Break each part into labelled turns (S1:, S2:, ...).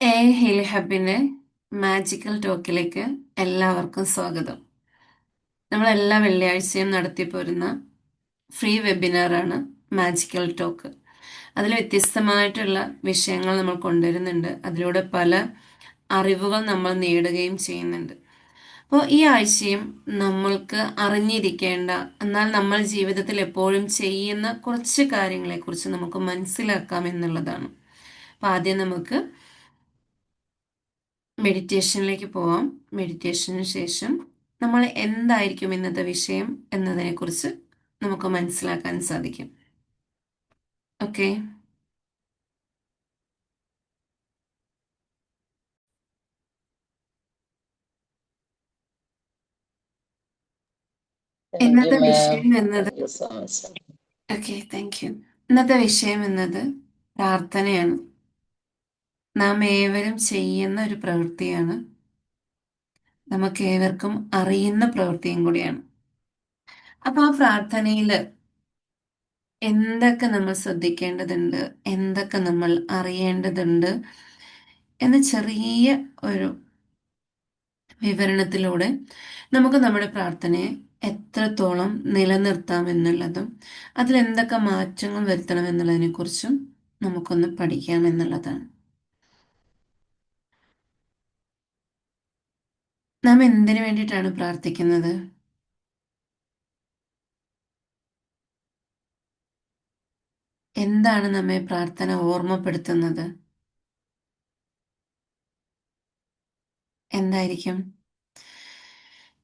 S1: A hill ഹബിന്റെ magical ടോക്കിലേക്ക് എല്ലാവർക്കും സ്വാഗതം. നമ്മൾ എല്ലാ വെള്ളിയാഴ്ചയും നടത്തിപ്പോരുന്ന ഫ്രീ വെബിനാറാണ് മാജിക്കൽ ടോക്ക്. അതിൽ വ്യത്യസ്തമായിട്ടുള്ള വിഷയങ്ങൾ നമ്മൾ കൊണ്ടുവരുന്നുണ്ട്. അതിലൂടെ പല അറിവുകൾ നമ്മൾ നേടുകയും ചെയ്യുന്നുണ്ട്. അപ്പോൾ ഈ ആഴ്ചയും നമ്മൾക്ക് അറിഞ്ഞിരിക്കേണ്ട, എന്നാൽ നമ്മൾ ജീവിതത്തിൽ എപ്പോഴും ചെയ്യുന്ന കുറച്ച് കാര്യങ്ങളെക്കുറിച്ച് നമുക്ക് മനസ്സിലാക്കാം എന്നുള്ളതാണ്. അപ്പോൾ ആദ്യം നമുക്ക് മെഡിറ്റേഷനിലേക്ക് പോവാം. മെഡിറ്റേഷന് ശേഷം നമ്മൾ എന്തായിരിക്കും ഇന്നത്തെ വിഷയം എന്നതിനെക്കുറിച്ച് നമുക്ക് മനസ്സിലാക്കാൻ സാധിക്കും. ഓക്കെ,
S2: Thank you,
S1: ഇന്നത്തെ
S2: ma'am.
S1: വിഷയം എന്നത്
S2: Thank you so much.
S1: Okay, thank U. ഇന്നത്തെ വിഷയം എന്നത് പ്രാർത്ഥനയാണ്. നാം ഏവരും ചെയ്യുന്ന ഒരു പ്രവൃത്തിയാണ്. നമുക്ക് ഏവർക്കും അറിയുന്ന പ്രവൃത്തിയും കൂടിയാണ്. അപ്പൊ ആ പ്രാർത്ഥനയിൽ എന്തൊക്കെ നമ്മൾ ശ്രദ്ധിക്കേണ്ടതുണ്ട്, എന്തൊക്കെ നമ്മൾ അറിയേണ്ടതുണ്ട് എന്ന ചെറിയ ഒരു വിവരണത്തിലൂടെ നമുക്ക് നമ്മുടെ പ്രാർത്ഥനയെ എത്രത്തോളം നിലനിർത്താം എന്നുള്ളതും അതിലെന്തൊക്കെ മാറ്റങ്ങൾ വരുത്തണം എന്നുള്ളതിനെക്കുറിച്ചും നമുക്കൊന്ന് പഠിക്കാം എന്നുള്ളതാണ്. നാം എന്തിനു വേണ്ടിയിട്ടാണ് പ്രാർത്ഥിക്കുന്നത്? എന്താണ് നമ്മെ പ്രാർത്ഥന ഓർമ്മപ്പെടുത്തുന്നത്? എന്തായിരിക്കും?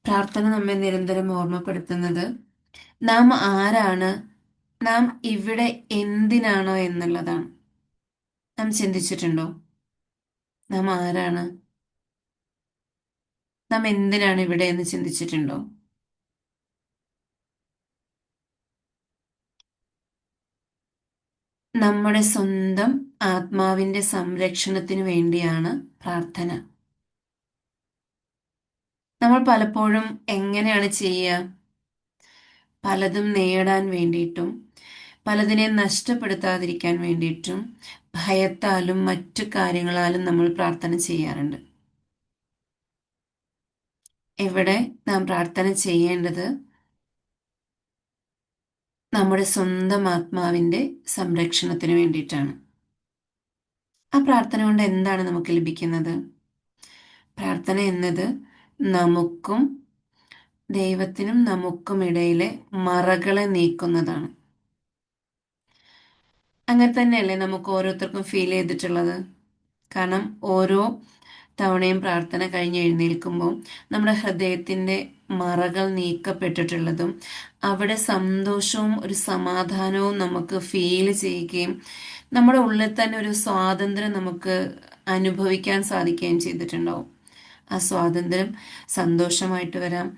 S1: പ്രാർത്ഥന നമ്മെ നിരന്തരം ഓർമ്മപ്പെടുത്തുന്നത് നാം ആരാണ്, നാം ഇവിടെ എന്തിനാണോ എന്നുള്ളതാണ്. നാം ചിന്തിച്ചിട്ടുണ്ടോ? നാം ആരാണ്, നാം എന്തിനാണ് ഇവിടെ എന്ന് ചിന്തിച്ചിട്ടുണ്ടോ? നമ്മുടെ സ്വന്തം ആത്മാവിന്റെ സംരക്ഷണത്തിന് വേണ്ടിയാണ് പ്രാർത്ഥന. നമ്മൾ പലപ്പോഴും എങ്ങനെയാണ് ചെയ്യുക? പലതും നേടാൻ വേണ്ടിയിട്ടും പലതിനെ നഷ്ടപ്പെടുത്താതിരിക്കാൻ വേണ്ടിയിട്ടും ഭയത്താലും മറ്റു കാര്യങ്ങളാലും നമ്മൾ പ്രാർത്ഥന ചെയ്യാറുണ്ട്. ഇവിടെ നാം പ്രാർത്ഥന ചെയ്യേണ്ടത് നമ്മുടെ സ്വന്തം ആത്മാവിന്റെ സംരക്ഷണത്തിന് വേണ്ടിയിട്ടാണ്. ആ പ്രാർത്ഥന കൊണ്ട് എന്താണ് നമുക്ക് ലഭിക്കുന്നത്? പ്രാർത്ഥന എന്നത് നമുക്കും ദൈവത്തിനും നമുക്കും ഇടയിലെ മറകളെ നീക്കുന്നതാണ്. അങ്ങനെ തന്നെയല്ലേ നമുക്ക് ഓരോരുത്തർക്കും ഫീൽ ചെയ്തിട്ടുള്ളത്? കാരണം ഓരോ തവണയും പ്രാർത്ഥന കഴിഞ്ഞ് എഴുന്നേൽക്കുമ്പോൾ നമ്മുടെ ഹൃദയത്തിൻ്റെ മറകൾ നീക്കപ്പെട്ടിട്ടുള്ളതും അവിടെ സന്തോഷവും ഒരു സമാധാനവും നമുക്ക് ഫീൽ ചെയ്യുകയും നമ്മുടെ ഉള്ളിൽ തന്നെ ഒരു സ്വാതന്ത്ര്യം നമുക്ക് അനുഭവിക്കാൻ സാധിക്കുകയും ചെയ്തിട്ടുണ്ടാവും. ആ സ്വാതന്ത്ര്യം സന്തോഷമായിട്ട് വരാം,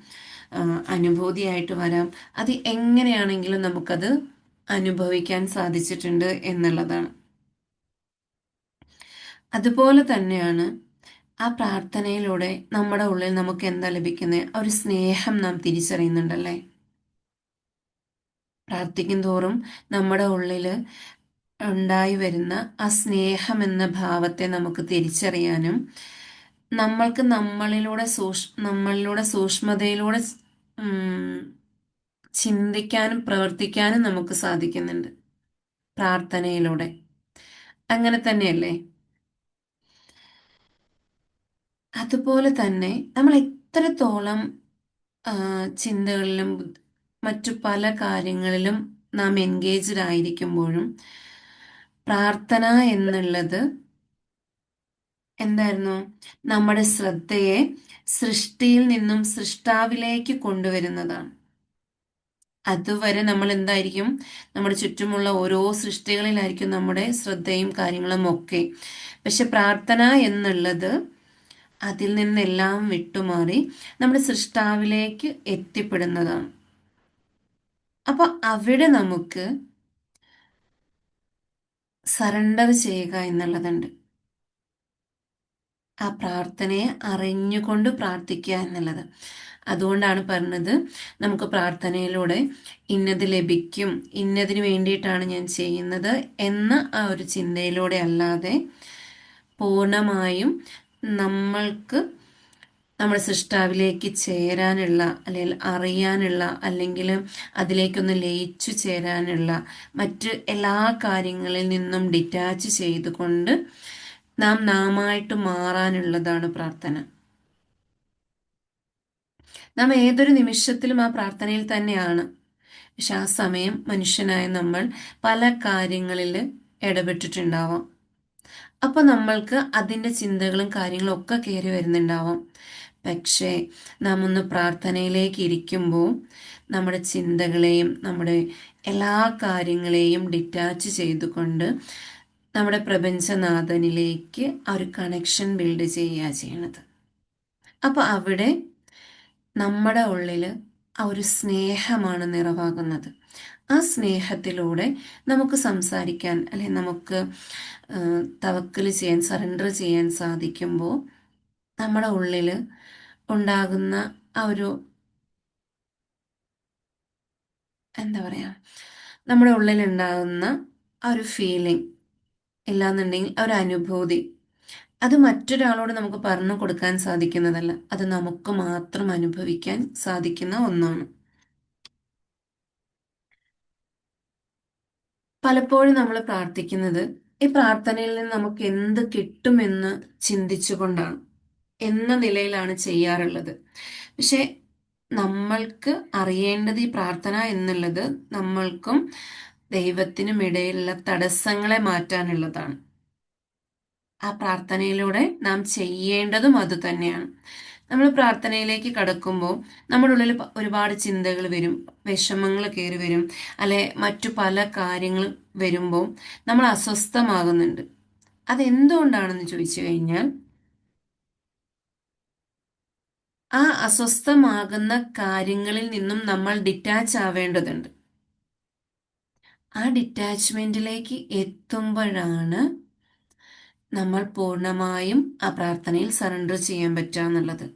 S1: അനുഭൂതിയായിട്ട് വരാം. അത് എങ്ങനെയാണെങ്കിലും നമുക്കത് അനുഭവിക്കാൻ സാധിച്ചിട്ടുണ്ട് എന്നുള്ളതാണ്. അതുപോലെ തന്നെയാണ് ആ പ്രാർത്ഥനയിലൂടെ നമ്മുടെ ഉള്ളിൽ നമുക്ക് എന്താ ലഭിക്കുന്നത്? ഒരു സ്നേഹം നാം തിരിച്ചറിയുന്നുണ്ടല്ലേ? പ്രാർത്ഥിക്കും തോറും നമ്മുടെ ഉള്ളിൽ ഉണ്ടായി വരുന്ന ആ സ്നേഹം എന്ന ഭാവത്തെ നമുക്ക് തിരിച്ചറിയാനും നമ്മൾക്ക് നമ്മളിലൂടെ സൂക്ഷ്മതയിലൂടെ ഉം, ചിന്തിക്കാനും പ്രവർത്തിക്കാനും നമുക്ക് സാധിക്കുന്നുണ്ട് പ്രാർത്ഥനയിലൂടെ. അങ്ങനെ തന്നെയല്ലേ? അതുപോലെ തന്നെ നമ്മൾ എത്രത്തോളം ചിന്തകളിലും മറ്റു പല കാര്യങ്ങളിലും നാം എൻഗേജ്ഡ് ആയിരിക്കുമ്പോഴും പ്രാർത്ഥന എന്നുള്ളത് എന്തായിരുന്നു? നമ്മുടെ ശ്രദ്ധയെ സൃഷ്ടിയിൽ നിന്നും സൃഷ്ടാവിലേക്ക് കൊണ്ടുവരുന്നതാണ്. അതുവരെ നമ്മൾ എന്തായിരിക്കും? നമ്മുടെ ചുറ്റുമുള്ള ഓരോ സൃഷ്ടികളിലായിരിക്കും നമ്മുടെ ശ്രദ്ധയും കാര്യങ്ങളും ഒക്കെ. പക്ഷെ പ്രാർത്ഥന എന്നുള്ളത് അതിൽ നിന്നെല്ലാം വിട്ടുമാറി നമ്മുടെ സൃഷ്ടാവിലേക്ക് എത്തിപ്പെടുന്നതാണ്. അപ്പൊ അവിടെ നമുക്ക് സറണ്ടർ ചെയ്യുക എന്നുള്ളതുണ്ട്. ആ പ്രാർത്ഥനയെ അറിഞ്ഞുകൊണ്ട് പ്രാർത്ഥിക്കുക എന്നുള്ളത്. അതുകൊണ്ടാണ് പറഞ്ഞത് നമുക്ക് പ്രാർത്ഥനയിലൂടെ ഇന്നത് ലഭിക്കും, ഇന്നതിന് വേണ്ടിയിട്ടാണ് ഞാൻ ചെയ്യുന്നത് എന്ന ആ ഒരു ചിന്തയിലൂടെ അല്ലാതെ പൂർണ്ണമായും നമ്മൾക്ക് നമ്മുടെ സൃഷ്ടാവിലേക്ക് ചേരാനുള്ള, അല്ലെങ്കിൽ അറിയാനുള്ള, അല്ലെങ്കിൽ അതിലേക്കൊന്ന് ലയിച്ചു ചേരാനുള്ള, മറ്റ് എല്ലാ കാര്യങ്ങളിൽ നിന്നും ഡിറ്റാച്ച് ചെയ്തുകൊണ്ട് നാമായിട്ട് മാറാനുള്ളതാണ് പ്രാർത്ഥന. നാം ഏതൊരു നിമിഷത്തിലും ആ പ്രാർത്ഥനയിൽ തന്നെയാണ്. പക്ഷെ ആ സമയം മനുഷ്യനായ നമ്മൾ പല കാര്യങ്ങളിൽ ഇടപെട്ടിട്ടുണ്ടാവാം. അപ്പൊ നമ്മൾക്ക് അതിൻ്റെ ചിന്തകളും കാര്യങ്ങളും ഒക്കെ കയറി വരുന്നുണ്ടാവാം. പക്ഷേ നാം ഒന്ന് പ്രാർത്ഥനയിലേക്ക് ഇരിക്കുമ്പോൾ നമ്മുടെ ചിന്തകളെയും നമ്മുടെ എല്ലാ കാര്യങ്ങളെയും ഡിറ്റാച്ച് ചെയ്തുകൊണ്ട് നമ്മുടെ പ്രപഞ്ചനാഥനിലേക്ക് ആ ഒരു കണക്ഷൻ ബിൽഡ് ചെയ്യുക ചെയ്യണത്. അപ്പൊ അവിടെ നമ്മുടെ ഉള്ളിൽ ആ ഒരു സ്നേഹമാണ് നിറവാകുന്നത്. ആ സ്നേഹത്തിലൂടെ നമുക്ക് സംസാരിക്കാൻ, അല്ലെങ്കിൽ നമുക്ക് തവക്കൽ ചെയ്യാൻ, സറണ്ടർ ചെയ്യാൻ സാധിക്കുമ്പോൾ നമ്മുടെ ഉള്ളിൽ ഉണ്ടാകുന്ന ആ ഒരു, എന്താ പറയുക, നമ്മുടെ ഉള്ളിൽ ഉണ്ടാകുന്ന ആ ഒരു ഫീലിംഗ്, ഇല്ലാന്നുണ്ടെങ്കിൽ ആ ഒരു അനുഭൂതി, അത് മറ്റൊരാളോട് നമുക്ക് പറഞ്ഞു കൊടുക്കാൻ സാധിക്കുന്നതല്ല. അത് നമുക്ക് മാത്രം അനുഭവിക്കാൻ സാധിക്കുന്ന ഒന്നാണ്. പലപ്പോഴും നമ്മൾ പ്രാർത്ഥിക്കുന്നത് ഈ പ്രാർത്ഥനയിൽ നിന്ന് നമുക്ക് എന്ത് കിട്ടുമെന്ന് ചിന്തിച്ചുകൊണ്ടാണ്, എന്ന നിലയിലാണ് ചെയ്യാറുള്ളത്. പക്ഷെ നമ്മൾക്ക് അറിയേണ്ടത് ഈ പ്രാർത്ഥന എന്നുള്ളത് നമ്മൾക്കും ദൈവത്തിനും ഇടയിലുള്ള തടസ്സങ്ങളെ മാറ്റാനുള്ളതാണ്. ആ പ്രാർത്ഥനയിലൂടെ നാം ചെയ്യേണ്ടതും അത് തന്നെയാണ്. നമ്മൾ പ്രാർത്ഥനയിലേക്ക് കടക്കുമ്പോൾ നമ്മുടെ ഉള്ളിൽ ഒരുപാട് ചിന്തകൾ വരും, വിഷമങ്ങൾ കയറി വരും, അല്ലെ മറ്റു പല കാര്യങ്ങൾ വരുമ്പോൾ നമ്മൾ അസ്വസ്ഥമാകുന്നുണ്ട്. അതെന്തുകൊണ്ടാണെന്ന് ചോദിച്ചു കഴിഞ്ഞാൽ, ആ അസ്വസ്ഥമാകുന്ന കാര്യങ്ങളിൽ നിന്നും നമ്മൾ ഡിറ്റാച്ച് ആവേണ്ടതുണ്ട്. ആ ഡിറ്റാച്ച്മെന്റിലേക്ക് എത്തുമ്പോഴാണ് നമ്മൾ പൂർണ്ണമായും ആ പ്രാർത്ഥനയിൽ സറണ്ടർ ചെയ്യാൻ പറ്റുക എന്നുള്ളത്.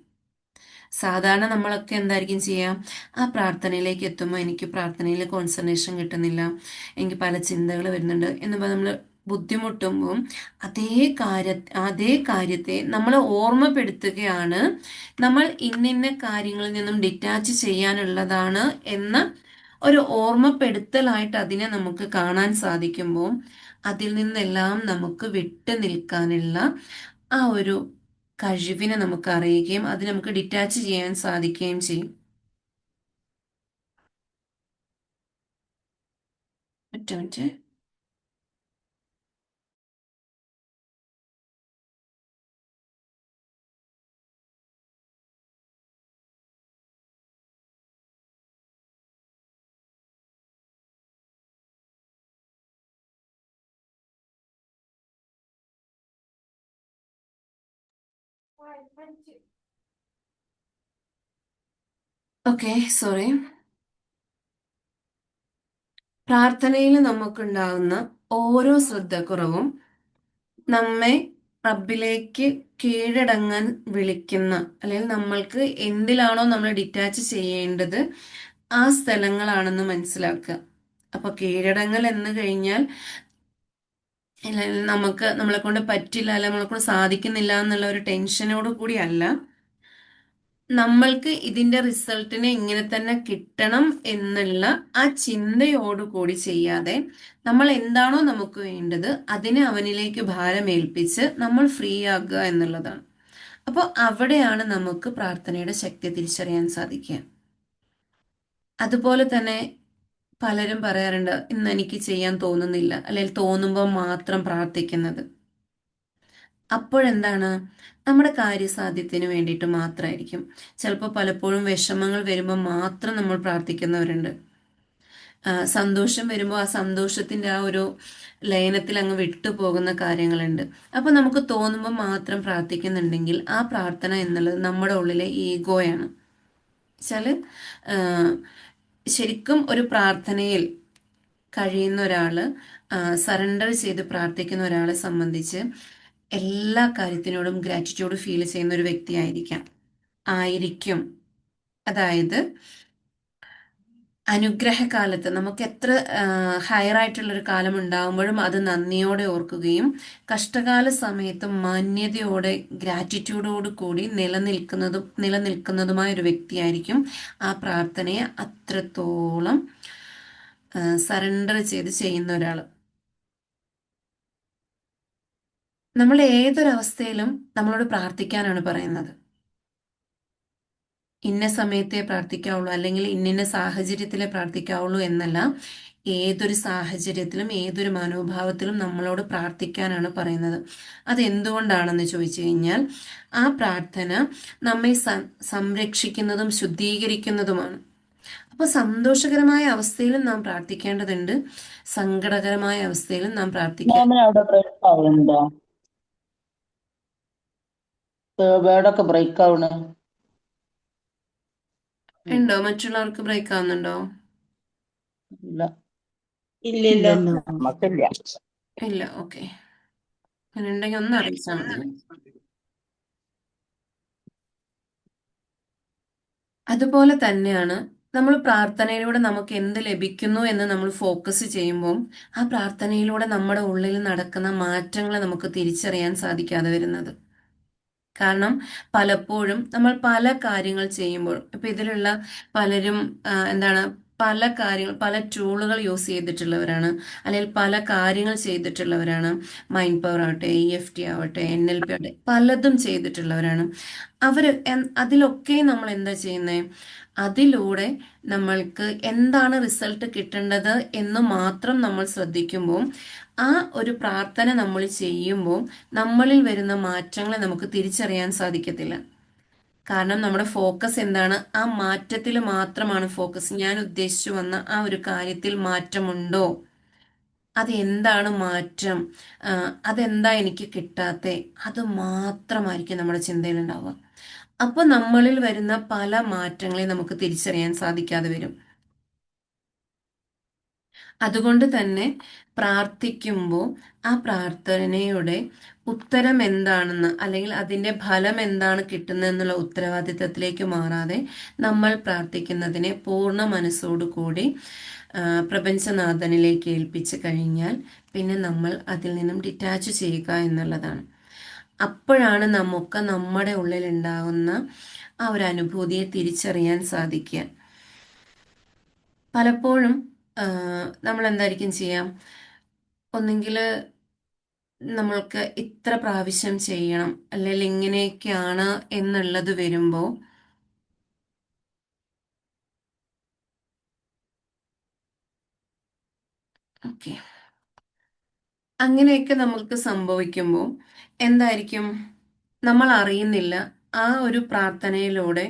S1: സാധാരണ നമ്മളൊക്കെ എന്തായിരിക്കും ചെയ്യാം, ആ പ്രാർത്ഥനയിലേക്ക് എത്തുമ്പോൾ എനിക്ക് പ്രാർത്ഥനയിൽ കോൺസെൻട്രേഷൻ കിട്ടുന്നില്ല, എനിക്ക് പല ചിന്തകൾ വരുന്നുണ്ട് എന്നുമ്പോൾ നമ്മൾ ബുദ്ധിമുട്ടുമ്പോൾ അതേ കാര്യത്തെ നമ്മൾ ഓർമ്മപ്പെടുത്തുകയാണ്, നമ്മൾ ഇന്നിന്ന കാര്യങ്ങളിൽ നിന്നും ഡിറ്റാച്ച് ചെയ്യാനുള്ളതാണ് എന്ന ഒരു ഓർമ്മപ്പെടുത്തലായിട്ട് അതിനെ നമുക്ക് കാണാൻ സാധിക്കുമ്പോൾ അതിൽ നിന്നെല്ലാം നമുക്ക് വിട്ടു നിൽക്കാനുള്ള ആ ഒരു കഴിവിനെ നമുക്ക് അറിയുകയും അത് നമുക്ക് ഡിറ്റാച്ച് ചെയ്യാൻ സാധിക്കുകയും ചെയ്യും. ഒറ്റ മിനിറ്റ്. Okay, sorry. പ്രാർത്ഥനയിൽ നമുക്കുണ്ടാകുന്ന ഓരോ ശ്രദ്ധക്കുറവും നമ്മെ റബ്ബിലേക്ക് കീഴടങ്ങാൻ വിളിക്കുന്ന, അല്ലെങ്കിൽ നമ്മൾക്ക് എന്തിലാണോ നമ്മൾ ഡിറ്റാച്ച് ചെയ്യേണ്ടത് ആ സ്ഥലങ്ങളാണെന്ന് മനസ്സിലാക്കുക. അപ്പൊ കീഴടങ്ങൽ എന്ന് കഴിഞ്ഞാൽ നമുക്ക് നമ്മളെ കൊണ്ട് പറ്റില്ല, അല്ല നമ്മളെ കൊണ്ട് സാധിക്കുന്നില്ല എന്നുള്ള ഒരു ടെൻഷനോട് കൂടി അല്ല, നമ്മൾക്ക് ഇതിന്റെ റിസൾട്ടിനെ ഇങ്ങനെ തന്നെ കിട്ടണം എന്നുള്ള ആ ചിന്തയോട് കൂടി ചെയ്യാതെ നമ്മൾ എന്താണോ നമുക്ക് വേണ്ടത് അതിനെ അവനിലേക്ക് ഭാരമേൽപ്പിച്ച് നമ്മൾ ഫ്രീ ആകുക എന്നുള്ളതാണ്. അപ്പോൾ അവിടെയാണ് നമുക്ക് പ്രാർത്ഥനയുടെ ശക്തി തിരിച്ചറിയാൻ സാധിക്കുക. അതുപോലെ തന്നെ പലരും പറയാറുണ്ട്, ഇന്ന് എനിക്ക് ചെയ്യാൻ തോന്നുന്നില്ല, അല്ലെങ്കിൽ തോന്നുമ്പോൾ മാത്രം പ്രാർത്ഥിക്കുന്നത്. അപ്പോഴെന്താണ്, നമ്മുടെ കാര്യസാധ്യത്തിന് വേണ്ടിയിട്ട് മാത്രമായിരിക്കും. ചിലപ്പോൾ പലപ്പോഴും വിഷമങ്ങൾ വരുമ്പോൾ മാത്രം നമ്മൾ പ്രാർത്ഥിക്കുന്നവരുണ്ട്. സന്തോഷം വരുമ്പോൾ ആ സന്തോഷത്തിന്റെ ആ ഒരു ലയനത്തിൽ അങ്ങ് വിട്ടുപോകുന്ന കാര്യങ്ങളുണ്ട്. അപ്പൊ നമുക്ക് തോന്നുമ്പോൾ മാത്രം പ്രാർത്ഥിക്കുന്നുണ്ടെങ്കിൽ ആ പ്രാർത്ഥന എന്നുള്ളത് നമ്മുടെ ഉള്ളിലെ ഈഗോയാണ്. വെച്ചാല് ശരിക്കും ഒരു പ്രാർത്ഥനയിൽ കഴിയുന്ന ഒരാള്, സറണ്ടർ ചെയ്ത് പ്രാർത്ഥിക്കുന്ന ഒരാളെ സംബന്ധിച്ച് എല്ലാ കാര്യത്തിനോടും ഗ്രാറ്റിറ്റ്യൂഡ് ഫീൽ ചെയ്യുന്ന ഒരു വ്യക്തിയായിരിക്കും. അതായത് അനുഗ്രഹകാലത്ത് നമുക്ക് എത്ര ഹയർ ആയിട്ടുള്ളൊരു കാലം ഉണ്ടാകുമ്പോഴും അത് നന്ദിയോടെ ഓർക്കുകയും കഷ്ടകാല സമയത്ത് മാന്യതയോടെ ഗ്രാറ്റിറ്റ്യൂഡോട് കൂടി നിലനിൽക്കുന്നതുമായ ഒരു വ്യക്തിയായിരിക്കും ആ പ്രാർത്ഥനയെ അത്രത്തോളം സറണ്ടർ ചെയ്ത് ചെയ്യുന്ന ഒരാൾ. നമ്മൾ ഏതൊരവസ്ഥയിലും നമ്മളോട് പ്രാർത്ഥിക്കാനാണ് പറയുന്നത്. ഇന്ന സമയത്തെ പ്രാർത്ഥിക്കാവുള്ളൂ അല്ലെങ്കിൽ ഇന്നിന്ന സാഹചര്യത്തിലെ പ്രാർത്ഥിക്കാവുള്ളൂ എന്നല്ല. ഏതൊരു സാഹചര്യത്തിലും ഏതൊരു മനോഭാവത്തിലും നമ്മളോട് പ്രാർത്ഥിക്കാനാണ് പറയുന്നത്. അതെന്തുകൊണ്ടാണെന്ന് ചോദിച്ചു കഴിഞ്ഞാൽ ആ പ്രാർത്ഥന നമ്മെ സംരക്ഷിക്കുന്നതും ശുദ്ധീകരിക്കുന്നതുമാണ്. അപ്പോൾ സന്തോഷകരമായ അവസ്ഥയിലും നാം പ്രാർത്ഥിക്കേണ്ടതുണ്ട്, സങ്കടകരമായ അവസ്ഥയിലും നാം പ്രാർത്ഥിക്കുക.
S2: അവിടെ ബ്രേക്ക് ആവുന്നുണ്ടോ? വേർഡൊക്കെ ബ്രേക്ക് ആവണ്.
S1: ഉണ്ടോ? മറ്റുള്ളവർക്ക് ബ്രേക്ക് ആവുന്നുണ്ടോ?
S2: ഇല്ല. ഇല്ലല്ലോ. നമുക്കില്ല.
S1: ഇല്ല. ഓക്കെ. അങ്ങനെ ഉണ്ടെങ്കിൽ ഒന്ന് അറിയിച്ചാൽ മതി. അതുപോലെ തന്നെയാണ് നമ്മൾ പ്രാർത്ഥനയിലൂടെ നമുക്ക് എന്ത് ലഭിക്കുന്നു എന്ന് നമ്മൾ ഫോക്കസ് ചെയ്യുമ്പോൾ ആ പ്രാർത്ഥനയിലൂടെ നമ്മുടെ ഉള്ളിൽ നടക്കുന്ന മാറ്റങ്ങളെ നമുക്ക് തിരിച്ചറിയാൻ സാധിക്കാതെ വരുന്നത്. കാരണം പലപ്പോഴും നമ്മൾ പല കാര്യങ്ങൾ ചെയ്യുമ്പോൾ ഇപ്പൊ ഇതിലുള്ള പലരും എന്താണ് പല കാര്യങ്ങൾ പല ടൂളുകൾ യൂസ് ചെയ്തിട്ടുള്ളവരാണ്, അല്ലെങ്കിൽ പല കാര്യങ്ങൾ ചെയ്തിട്ടുള്ളവരാണ്. മൈൻഡ് പവർ ആവട്ടെ, EFT ആവട്ടെ, NLP ആവട്ടെ, പലതും ചെയ്തിട്ടുള്ളവരാണ് അവര്. അതിലൊക്കെ നമ്മൾ എന്താ ചെയ്യുന്നത്? അതിലൂടെ നമ്മൾക്ക് എന്താണ് റിസൾട്ട് കിട്ടേണ്ടത് എന്ന് മാത്രം നമ്മൾ ശ്രദ്ധിക്കുമ്പോൾ ആ ഒരു പ്രാർത്ഥന നമ്മൾ ചെയ്യുമ്പോൾ നമ്മളിൽ വരുന്ന മാറ്റങ്ങളെ നമുക്ക് തിരിച്ചറിയാൻ സാധിക്കത്തില്ല. കാരണം നമ്മുടെ ഫോക്കസ് എന്താണ്? ആ മാറ്റത്തിൽ മാത്രമാണ് ഫോക്കസ്. ഞാൻ ഉദ്ദേശിച്ചു വന്ന ആ ഒരു കാര്യത്തിൽ മാറ്റമുണ്ടോ? അത് എന്താണ് മാറ്റം? അതെന്താ എനിക്ക് കിട്ടാത്തെ? അത് മാത്രമായിരിക്കും നമ്മുടെ ചിന്തയിൽ ഉണ്ടാവുക. അപ്പൊ നമ്മളിൽ വരുന്ന പല മാറ്റങ്ങളെ നമുക്ക് തിരിച്ചറിയാൻ സാധിക്കാതെ വരും. അതുകൊണ്ട് തന്നെ പ്രാർത്ഥിക്കുമ്പോൾ ആ പ്രാർത്ഥനയുടെ ഉത്തരം എന്താണെന്ന് അല്ലെങ്കിൽ അതിൻ്റെ ഫലം എന്താണ് കിട്ടുന്നതെന്നുള്ള ഉത്തരവാദിത്തത്തിലേക്ക് മാറാതെ നമ്മൾ പ്രാർത്ഥിക്കുന്നതിനെ പൂർണ്ണ മനസ്സോടു കൂടി പ്രപഞ്ചനാഥനിലേക്ക് ഏൽപ്പിച്ച് കഴിഞ്ഞാൽ പിന്നെ നമ്മൾ അതിൽ നിന്നും ഡിറ്റാച്ച് ചെയ്യുക എന്നുള്ളതാണ്. അപ്പോഴാണ് നമുക്ക് നമ്മുടെ ഉള്ളിൽ ഉണ്ടാകുന്ന ആ ഒരു അനുഭൂതിയെ തിരിച്ചറിയാൻ സാധിക്കുക. പലപ്പോഴും നമ്മൾ എന്തായിരിക്കും ചെയ്യാം? ഒന്നെങ്കിൽ നമ്മൾക്ക് ഇത്ര പ്രാവശ്യം ചെയ്യണം അല്ലെങ്കിൽ ഇങ്ങനെയൊക്കെയാണ് എന്നുള്ളത് വരുമ്പോൾ ഓക്കെ, അങ്ങനെയൊക്കെ നമ്മൾക്ക് സംഭവിക്കുമ്പോൾ എന്തായിരിക്കും? നമ്മൾ അറിയുന്നില്ല ആ ഒരു പ്രാർത്ഥനയിലൂടെ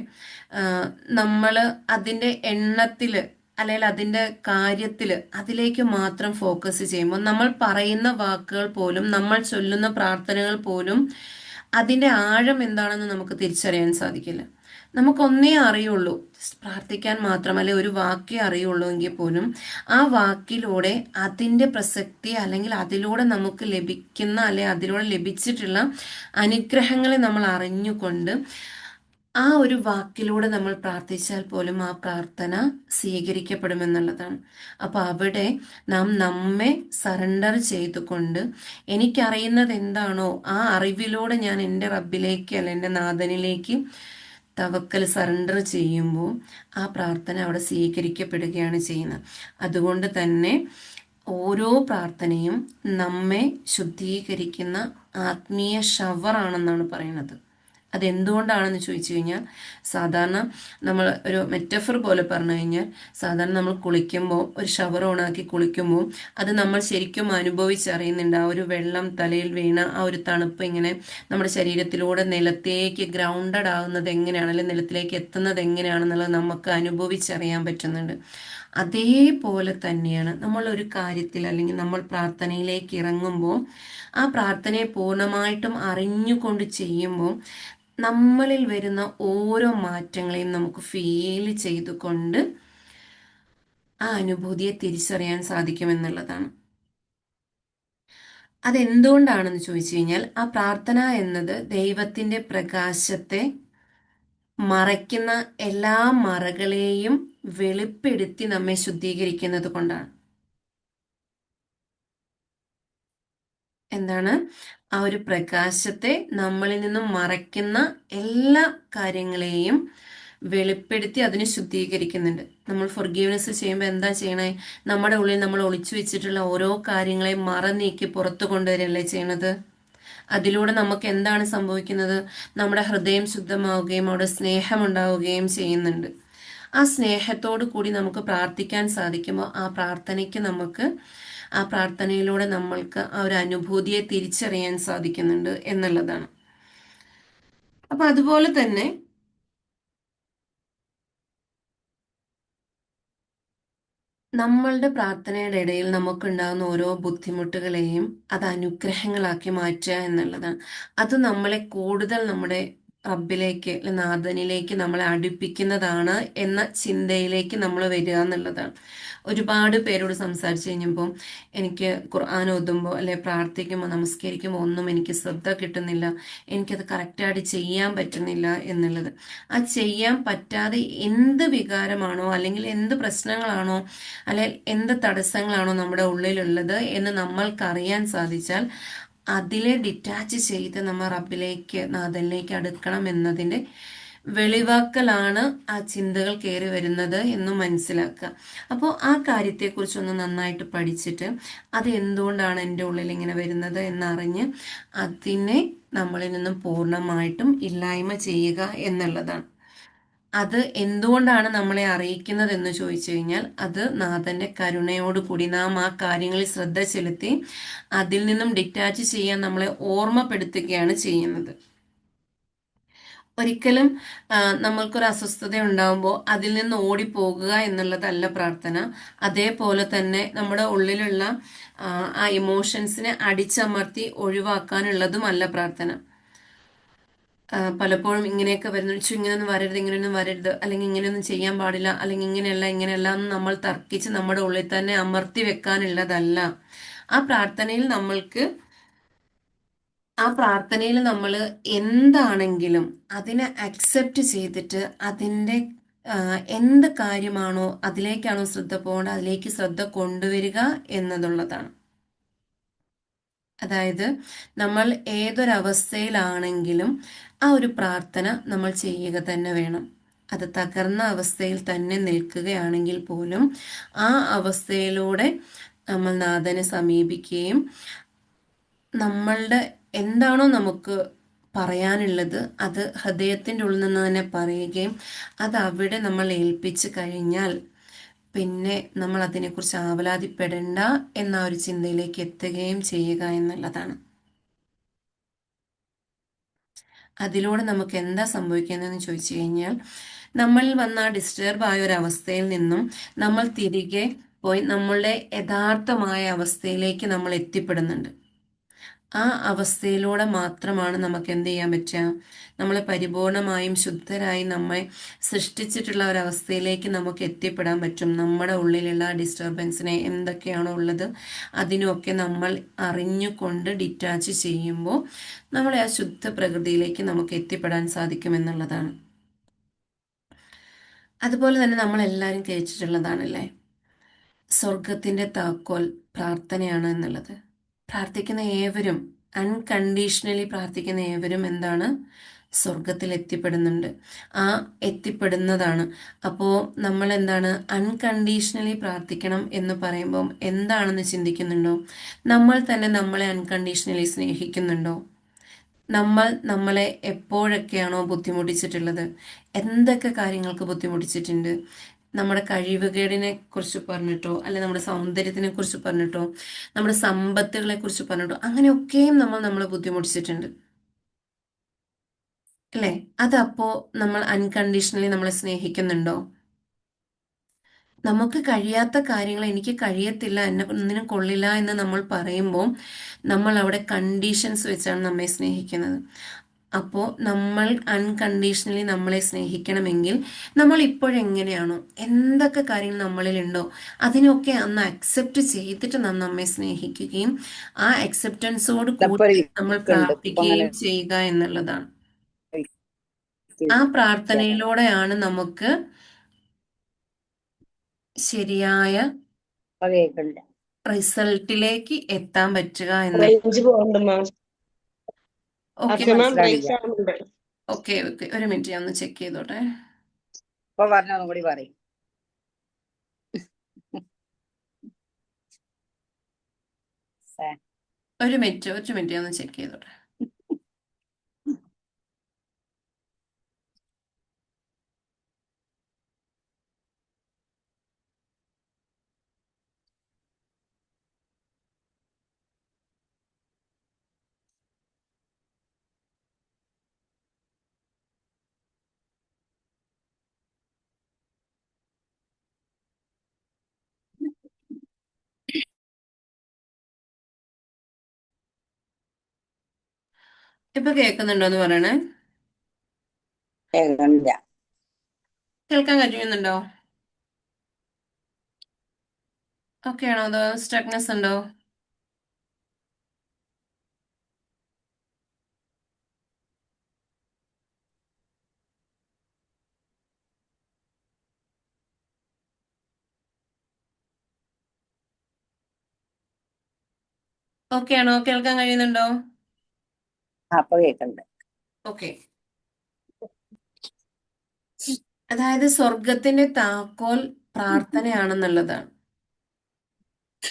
S1: നമ്മൾ അതിൻ്റെ എണ്ണത്തില് അല്ലെങ്കിൽ അതിൻ്റെ കാര്യത്തില് അതിലേക്ക് മാത്രം ഫോക്കസ് ചെയ്യുമ്പോൾ നമ്മൾ പറയുന്ന വാക്കുകൾ പോലും നമ്മൾ ചൊല്ലുന്ന പ്രാർത്ഥനകൾ പോലും അതിൻ്റെ ആഴം എന്താണെന്ന് നമുക്ക് തിരിച്ചറിയാൻ സാധിക്കില്ല. നമുക്കൊന്നേ അറിയുള്ളൂ, പ്രാർത്ഥിക്കാൻ മാത്രമല്ല ഒരു വാക്കേ അറിയുള്ളൂ എങ്കിൽ പോലും ആ വാക്കിലൂടെ അതിൻ്റെ പ്രസക്തി അല്ലെങ്കിൽ അതിലൂടെ നമുക്ക് ലഭിക്കുന്ന അല്ലെങ്കിൽ അതിലൂടെ ലഭിച്ചിട്ടുള്ള അനുഗ്രഹങ്ങളെ നമ്മൾ അറിഞ്ഞുകൊണ്ട് ആ ഒരു വാക്കിലൂടെ നമ്മൾ പ്രാർത്ഥിച്ചാൽ പോലും ആ പ്രാർത്ഥന സ്വീകരിക്കപ്പെടുമെന്നുള്ളതാണ്. അപ്പൊ അവിടെ നാം നമ്മെ സറണ്ടർ ചെയ്തുകൊണ്ട് എനിക്കറിയുന്നത് എന്താണോ ആ അറിവിലൂടെ ഞാൻ എൻ്റെ റബ്ബിലേക്ക് അല്ല എൻ്റെ നാഥനിലേക്ക് തവക്കൽ സറണ്ടർ ചെയ്യുമ്പോൾ ആ പ്രാർത്ഥന അവിടെ സ്വീകരിക്കപ്പെടുകയാണ് ചെയ്യുന്നത്. അതുകൊണ്ട് തന്നെ ഓരോ പ്രാർത്ഥനയും നമ്മെ ശുദ്ധീകരിക്കുന്ന ആത്മീയ ഷവറാണെന്നാണ് പറയുന്നത്. അതെന്തുകൊണ്ടാണെന്ന് ചോദിച്ചു കഴിഞ്ഞാൽ സാധാരണ നമ്മൾ ഒരു മെറ്റഫർ പോലെ പറഞ്ഞു കഴിഞ്ഞാൽ സാധാരണ നമ്മൾ കുളിക്കുമ്പോൾ ഒരു ഷവർ ഓണാക്കി കുളിക്കുമ്പോൾ അത് നമ്മൾ ശരിക്കും അനുഭവിച്ചറിയുന്നുണ്ട്. ആ ഒരു വെള്ളം തലയിൽ വീണ ആ ഒരു തണുപ്പ് ഇങ്ങനെ നമ്മുടെ ശരീരത്തിലൂടെ നിലത്തേക്ക് ഗ്രൗണ്ടഡ് ആകുന്നത് എങ്ങനെയാണ് അല്ലെങ്കിൽ നിലത്തിലേക്ക് എത്തുന്നത് എങ്ങനെയാണെന്നുള്ളത് നമുക്ക് അനുഭവിച്ചറിയാൻ പറ്റുന്നുണ്ട്. അതേപോലെ തന്നെയാണ് നമ്മൾ ഒരു കാര്യത്തിൽ അല്ലെങ്കിൽ നമ്മൾ പ്രാർത്ഥനയിലേക്ക് ഇറങ്ങുമ്പോൾ ആ പ്രാർത്ഥനയെ പൂർണ്ണമായിട്ടും അറിഞ്ഞുകൊണ്ട് ചെയ്യുമ്പോൾ നമ്മളിൽ വരുന്ന ഓരോ മാറ്റങ്ങളെയും നമുക്ക് ഫീൽ ചെയ്തുകൊണ്ട് ആ അനുഭൂതിയെ തിരിച്ചറിയാൻ സാധിക്കുമെന്നുള്ളതാണ്. അതെന്തുകൊണ്ടാണെന്ന് ചോദിച്ചു കഴിഞ്ഞാൽ ആ പ്രാർത്ഥന എന്നത് ദൈവത്തിൻ്റെ പ്രകാശത്തെ മറയ്ക്കുന്ന എല്ലാ മറകളെയും വെളിപ്പെടുത്തി നമ്മെ ശുദ്ധീകരിക്കുന്നത് കൊണ്ടാണ്. എന്താണ്? ആ ഒരു പ്രകാശത്തെ നമ്മളിൽ നിന്നും മറയ്ക്കുന്ന എല്ലാ കാര്യങ്ങളെയും വെളിപ്പെടുത്തി അതിനെ ശുദ്ധീകരിക്കുന്നുണ്ട്. നമ്മൾ ഫൊർഗീവ്നെസ് ചെയ്യുമ്പോൾ എന്താ ചെയ്യണേ? നമ്മുടെ ഉള്ളിൽ നമ്മൾ ഒളിച്ചു വെച്ചിട്ടുള്ള ഓരോ കാര്യങ്ങളെയും മറനീക്കി പുറത്തു കൊണ്ടുവരികയല്ലേ ചെയ്യണത്? അതിലൂടെ നമുക്ക് എന്താണ് സംഭവിക്കുന്നത്? നമ്മുടെ ഹൃദയം ശുദ്ധമാവുകയും അവിടെ സ്നേഹമുണ്ടാവുകയും ചെയ്യുന്നുണ്ട്. ആ സ്നേഹത്തോടു കൂടി നമുക്ക് പ്രാർത്ഥിക്കാൻ സാധിക്കുമ്പോൾ ആ പ്രാർത്ഥനയിലൂടെ നമ്മൾക്ക് ആ ഒരു അനുഭൂതിയെ തിരിച്ചറിയാൻ സാധിക്കുന്നുണ്ട് എന്നുള്ളതാണ്. അപ്പൊ അതുപോലെ തന്നെ നമ്മളുടെ പ്രാർത്ഥനയുടെ ഇടയിൽ നമുക്കുണ്ടാകുന്ന ഓരോ ബുദ്ധിമുട്ടുകളെയും അത് അനുഗ്രഹങ്ങളാക്കി മാറ്റുക എന്നുള്ളതാണ്. അത് നമ്മളെ കൂടുതൽ നമ്മുടെ റബ്ബിലേക്ക്, അല്ലെ നാഥനിലേക്ക് നമ്മളെ അടുപ്പിക്കുന്നതാണ് എന്ന ചിന്തയിലേക്ക് നമ്മൾ വരിക എന്നുള്ളതാണ്. ഒരുപാട് പേരോട് സംസാരിച്ചു കഴിഞ്ഞപ്പോൾ എനിക്ക് ഖുർആൻ ഓതുമ്പോൾ അല്ലെ പ്രാർത്ഥിക്കുമ്പോൾ നമസ്കരിക്കുമ്പോൾ ഒന്നും എനിക്ക് ശ്രദ്ധ കിട്ടുന്നില്ല, എനിക്കത് കറക്റ്റായിട്ട് ചെയ്യാൻ പറ്റുന്നില്ല എന്നുള്ളത്. ആ ചെയ്യാൻ പറ്റാതെ എന്ത് വികാരമാണോ അല്ലെങ്കിൽ എന്ത് പ്രശ്നങ്ങളാണോ അല്ലെങ്കിൽ എന്ത് തടസ്സങ്ങളാണോ നമ്മുടെ ഉള്ളിലുള്ളത് എന്ന് നമ്മൾക്കറിയാൻ സാധിച്ചാൽ അതിലെ ഡിറ്റാച്ച് ചെയ്ത് നമ്മൾ റബ്ബിലേക്ക്, നാഥനിലേക്ക് അടുക്കണം എന്നതിൻ്റെ വെളിവാക്കലാണ് ആ ചിന്തകൾ കയറി വരുന്നത് എന്ന് മനസ്സിലാക്കുക. അപ്പോൾ ആ കാര്യത്തെക്കുറിച്ചൊന്ന് നന്നായിട്ട് പഠിച്ചിട്ട് അത് എന്തുകൊണ്ടാണ് എൻ്റെ ഉള്ളിൽ ഇങ്ങനെ വരുന്നത് എന്നറിഞ്ഞ് അതിനെ നമ്മളിൽ നിന്നും പൂർണ്ണമായിട്ടും ഇല്ലായ്മ ചെയ്യുക എന്നുള്ളതാണ്. അത് എന്തുകൊണ്ടാണ് നമ്മളെ അറിയിക്കുന്നത് എന്ന് ചോദിച്ചു കഴിഞ്ഞാൽ അത് നാഥന്റെ കരുണയോടുകൂടി നാം ആ കാര്യങ്ങളിൽ ശ്രദ്ധ ചെലുത്തി അതിൽ നിന്നും ഡിറ്റാച്ച് ചെയ്യാൻ നമ്മളെ ഓർമ്മപ്പെടുത്തുകയാണ് ചെയ്യുന്നത്. ഒരിക്കലും നമ്മൾക്കൊരു അസ്വസ്ഥത ഉണ്ടാകുമ്പോൾ അതിൽ നിന്ന് ഓടിപ്പോകുക എന്നുള്ളതല്ല പ്രാർത്ഥന. അതേപോലെ തന്നെ നമ്മുടെ ഉള്ളിലുള്ള ആ ഇമോഷൻസിനെ അടിച്ചമർത്തി ഒഴിവാക്കാനുള്ളതുമല്ല പ്രാർത്ഥന. പലപ്പോഴും ഇങ്ങനെയൊക്കെ വരുന്നു, ഇങ്ങനെയൊന്നും വരരുത്, ഇങ്ങനെയൊന്നും വരരുത്, അല്ലെങ്കിൽ ഇങ്ങനെയൊന്നും ചെയ്യാൻ പാടില്ല, അല്ലെങ്കിൽ ഇങ്ങനെയല്ല എന്ന് നമ്മൾ തർക്കിച്ച് നമ്മുടെ ഉള്ളിൽ തന്നെ അമർത്തി വെക്കാനുള്ളതല്ല. ആ പ്രാർത്ഥനയിൽ നമ്മൾ എന്താണെങ്കിലും അതിനെ അക്സെപ്റ്റ് ചെയ്തിട്ട് അതിൻ്റെ എന്ത് കാര്യമാണോ അതിലേക്കാണോ ശ്രദ്ധ പോകേണ്ടത് അതിലേക്ക് ശ്രദ്ധ കൊണ്ടുവരിക എന്നതുള്ളതാണ്. അതായത് നമ്മൾ ഏതൊരവസ്ഥയിലാണെങ്കിലും ആ ഒരു പ്രാർത്ഥന നമ്മൾ ചെയ്യുക തന്നെ വേണം. അത് തകർന്ന അവസ്ഥയിൽ തന്നെ നിൽക്കുകയാണെങ്കിൽ പോലും ആ അവസ്ഥയിലൂടെ നമ്മൾ നാഥനെ സമീപിക്കുകയും നമ്മളുടെ എന്താണോ നമുക്ക് പറയാനുള്ളത് അത് ഹൃദയത്തിൻ്റെ ഉള്ളിൽ നിന്ന് തന്നെ പറയുകയും അത് അവിടെ നമ്മൾ ഏൽപ്പിച്ച് കഴിഞ്ഞാൽ പിന്നെ നമ്മൾ അതിനെക്കുറിച്ച് ആവലാതിപ്പെടേണ്ട എന്ന ഒരു ചിന്തയിലേക്ക് എത്തുകയും ചെയ്യുക എന്നുള്ളതാണ്. അതിലൂടെ നമുക്ക് എന്താ സംഭവിക്കുന്നതെന്ന് ചോദിച്ചു കഴിഞ്ഞാൽ നമ്മളിൽ വന്ന ആ ഡിസ്റ്റർബ് ആയ ഒരു അവസ്ഥയിൽ നിന്നും നമ്മൾ തിരികെ പോയി നമ്മളുടെ യഥാർത്ഥമായ അവസ്ഥയിലേക്ക് നമ്മൾ എത്തിപ്പെടുന്നുണ്ട്. ആ അവസ്ഥയിലൂടെ മാത്രമാണ് നമുക്ക് എന്ത് ചെയ്യാൻ പറ്റുക? നമ്മളെ പരിപൂർണമായും ശുദ്ധരായി നമ്മെ സൃഷ്ടിച്ചിട്ടുള്ള ഒരവസ്ഥയിലേക്ക് നമുക്ക് എത്തിപ്പെടാൻ പറ്റും. നമ്മുടെ ഉള്ളിലുള്ള ഡിസ്റ്റർബൻസിനെ എന്തൊക്കെയാണോ ഉള്ളത് അതിനൊക്കെ നമ്മൾ അറിഞ്ഞുകൊണ്ട് ഡിറ്റാച്ച് ചെയ്യുമ്പോൾ നമ്മളെ ആ ശുദ്ധ പ്രകൃതിയിലേക്ക് നമുക്ക് എത്തിപ്പെടാൻ സാധിക്കുമെന്നുള്ളതാണ്. അതുപോലെ തന്നെ നമ്മളെല്ലാവരും കേട്ടിട്ടുള്ളതാണല്ലേ, സ്വർഗത്തിൻ്റെ താക്കോൽ പ്രാർത്ഥനയാണ് എന്നുള്ളത്. പ്രാർത്ഥിക്കുന്ന ഏവരും, അൺകണ്ടീഷണലി പ്രാർത്ഥിക്കുന്ന ഏവരും എന്താണ്? സ്വർഗത്തിൽ എത്തിപ്പെടുന്നുണ്ട്. ആ എത്തിപ്പെടുന്നതാണ്. അപ്പോൾ നമ്മൾ എന്താണ് അൺകണ്ടീഷണലി പ്രാർത്ഥിക്കണം എന്ന് പറയുമ്പം എന്താണെന്ന് ചിന്തിക്കുന്നുണ്ടോ? നമ്മൾ തന്നെ നമ്മളെ അൺകണ്ടീഷണലി സ്നേഹിക്കുന്നുണ്ടോ? നമ്മൾ നമ്മളെ എപ്പോഴൊക്കെയാണോ ബുദ്ധിമുട്ടിച്ചിട്ടുള്ളത്, എന്തൊക്കെ കാര്യങ്ങൾക്ക് ബുദ്ധിമുട്ടിച്ചിട്ടുണ്ട്? നമ്മുടെ കഴിവുകേടിനെ കുറിച്ച് പറഞ്ഞിട്ടോ അല്ലെ നമ്മുടെ സൗന്ദര്യത്തിനെ കുറിച്ച് പറഞ്ഞിട്ടോ നമ്മുടെ സമ്പത്തുകളെ കുറിച്ച് പറഞ്ഞിട്ടോ അങ്ങനെയൊക്കെയും നമ്മളെ ബുദ്ധിമുട്ടിച്ചിട്ടുണ്ട് അല്ലേ? അതപ്പോ നമ്മൾ അൺകണ്ടീഷണലി നമ്മളെ സ്നേഹിക്കുന്നുണ്ടോ? നമുക്ക് കഴിയാത്ത കാര്യങ്ങൾ എനിക്ക് കഴിയത്തില്ല, എന്നെ ഒന്നിനും കൊള്ളില്ല എന്ന് നമ്മൾ പറയുമ്പോൾ നമ്മൾ അവിടെ കണ്ടീഷൻസ് വെച്ചാണ് നമ്മെ സ്നേഹിക്കുന്നത്. അപ്പോൾ നമ്മൾ അൺകണ്ടീഷണലി നമ്മളെ സ്നേഹിക്കണമെങ്കിൽ നമ്മൾ ഇപ്പോഴെങ്ങനെയാണോ എന്തൊക്കെ കാര്യങ്ങൾ നമ്മളിലുണ്ടോ അതിനൊക്കെ അന്ന് അക്സെപ്റ്റ് ചെയ്തിട്ട് നമ്മെ സ്നേഹിക്കുകയും ആ അക്സെപ്റ്റൻസോട് കൂടി നമ്മൾ പ്രാർത്ഥിക്കുകയും ചെയ്യുക എന്നുള്ളതാണ്. ആ പ്രാർത്ഥനയിലൂടെയാണ് നമുക്ക് ശരിയായ
S2: ഇപ്പൊ കേൾക്കണില്ല.
S1: റിസൾട്ടിലേക്ക് എത്താൻ പറ്റുക എന്ന്.
S3: റേഞ്ച് പോകുന്നുണ്ട് മാം.
S1: ഓക്കെ
S3: അർച്ചന ബ്രേക്ക്
S2: മനസ്സിലാവില്ല.
S3: ആവുന്നുണ്ട്.
S1: ഓക്കെ ഓക്കെ, ഒരു മിനിറ്റ് ഞാൻ ഒന്ന് ചെക്ക് ചെയ്തോട്ടെ.
S2: ഇപ്പൊ പറഞ്ഞ ഒന്നും കൂടി പറയും.
S1: ഒരു മിനിറ്റ് ഞാൻ ഒന്ന് ചെക്ക് ചെയ്തോട്ടെ. ഇപ്പൊ കേൾക്കുന്നുണ്ടോ എന്ന് പറയണേ.
S2: കേൾക്കണില്ല.
S1: കേൾക്കാൻ കഴിയുന്നുണ്ടോ? ഓക്കെ ആണോ? അതോ സ്റ്റക്നെസ് ഉണ്ടോ? ഓക്കെ ആണോ? കേൾക്കാൻ കഴിയുന്നുണ്ടോ?
S2: അപ്പൊ കേൾക്കണ്ട്.
S1: ഓക്കെ. അതായത് സ്വർഗത്തിന്റെ താക്കോൽ പ്രാർത്ഥനയാണെന്നുള്ളതാണ്.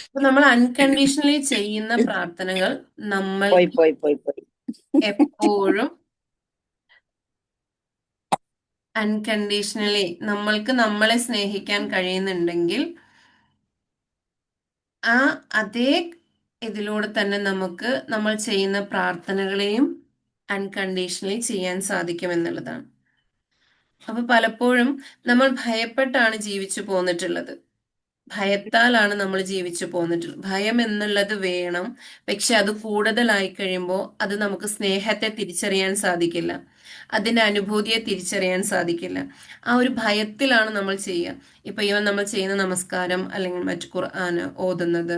S1: അപ്പൊ നമ്മൾ അൺകണ്ടീഷണലി ചെയ്യുന്ന പ്രാർത്ഥനകൾ നമ്മൾ
S2: പോയി പോയി പോയി പോയി.
S1: എപ്പോഴും അൺകണ്ടീഷണലി നമ്മൾക്ക് നമ്മളെ സ്നേഹിക്കാൻ കഴിയുന്നുണ്ടെങ്കിൽ ആ അതേ ഇതിലൂടെ തന്നെ നമുക്ക് നമ്മൾ ചെയ്യുന്ന പ്രാർത്ഥനകളെയും അൺകണ്ടീഷണലി ചെയ്യാൻ സാധിക്കും എന്നുള്ളതാണ്. അപ്പൊ പലപ്പോഴും നമ്മൾ ഭയപ്പെട്ടാണ് ജീവിച്ചു പോന്നിട്ടുള്ളത്. ഭയത്താലാണ് നമ്മൾ ജീവിച്ചു പോന്നിട്ടുള്ളത്. ഭയം എന്നുള്ളത് വേണം, പക്ഷെ അത് കൂടുതലായി കഴിയുമ്പോൾ അത് നമുക്ക് സ്നേഹത്തെ തിരിച്ചറിയാൻ സാധിക്കില്ല, അതിന്റെ അനുഭൂതിയെ തിരിച്ചറിയാൻ സാധിക്കില്ല. ആ ഒരു ഭയത്തിലാണ് നമ്മൾ ചെയ്യുക. ഇപ്പൊ ഇവൻ നമ്മൾ ചെയ്യുന്ന നമസ്കാരം അല്ലെങ്കിൽ മറ്റു ഖുർആൻ ഓതുന്നത്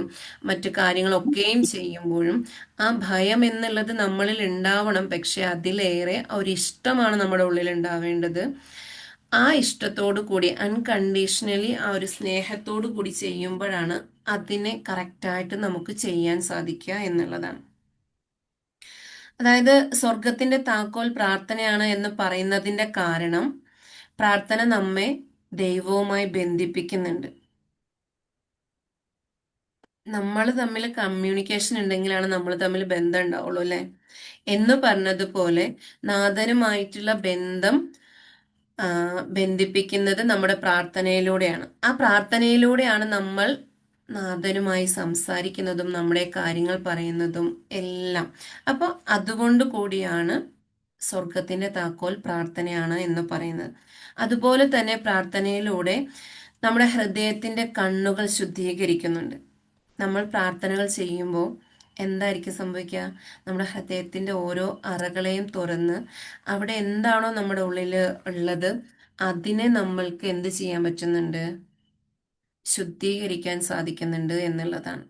S1: മറ്റു കാര്യങ്ങളൊക്കെയും ചെയ്യുമ്പോഴും ആ ഭയം എന്നുള്ളത് നമ്മളിൽ ഉണ്ടാവണം. പക്ഷെ അതിലേറെ ഒരു ഇഷ്ടമാണ് നമ്മുടെ ഉള്ളിൽ ഉണ്ടാവേണ്ടത്. ആ ഇഷ്ടത്തോടു കൂടി അൺകണ്ടീഷണലി ആ ഒരു സ്നേഹത്തോടു കൂടി ചെയ്യുമ്പോഴാണ് അതിനെ കറക്റ്റായിട്ട് നമുക്ക് ചെയ്യാൻ സാധിക്കുക എന്നുള്ളതാണ്. അതായത് സ്വർഗത്തിന്റെ താക്കോൽ പ്രാർത്ഥനയാണ് എന്ന് പറയുന്നതിന്റെ കാരണം പ്രാർത്ഥന നമ്മെ ദൈവവുമായി ബന്ധിപ്പിക്കുന്നുണ്ട്. നമ്മൾ തമ്മിൽ കമ്മ്യൂണിക്കേഷൻ ഉണ്ടെങ്കിലാണ് നമ്മൾ തമ്മിൽ ബന്ധം ഉണ്ടാവുള്ളൂ, അല്ലെ? എന്ന് പറഞ്ഞതുപോലെ നാഥനുമായിട്ടുള്ള ബന്ധം ബന്ധിപ്പിക്കുന്നത് നമ്മുടെ പ്രാർത്ഥനയിലൂടെയാണ്. ആ പ്രാർത്ഥനയിലൂടെയാണ് നമ്മൾ നാഥനുമായി സംസാരിക്കുന്നതും നമ്മുടെ കാര്യങ്ങൾ പറയുന്നതും എല്ലാം. അപ്പോൾ അതുകൊണ്ട് കൂടിയാണ് സ്വർഗത്തിന്റെ താക്കോൽ പ്രാർത്ഥനയാണ് എന്ന് പറയുന്നത്. അതുപോലെ തന്നെ പ്രാർത്ഥനയിലൂടെ നമ്മുടെ ഹൃദയത്തിന്റെ കണ്ണുകൾ ശുദ്ധീകരിക്കുന്നുണ്ട്. നമ്മൾ പ്രാർത്ഥനകൾ ചെയ്യുമ്പോൾ എന്തായിരിക്കും സംഭവിക്കുക? നമ്മുടെ ഹൃദയത്തിന്റെ ഓരോ അറകളെയും തുറന്ന് അവിടെ എന്താണോ നമ്മുടെ ഉള്ളിൽ ഉള്ളത് അതിനെ നമ്മൾക്ക് എന്ത് ചെയ്യാൻ പറ്റുന്നുണ്ട്? ശുദ്ധീകരിക്കാൻ സാധിക്കുന്നുണ്ട് എന്നുള്ളതാണ്.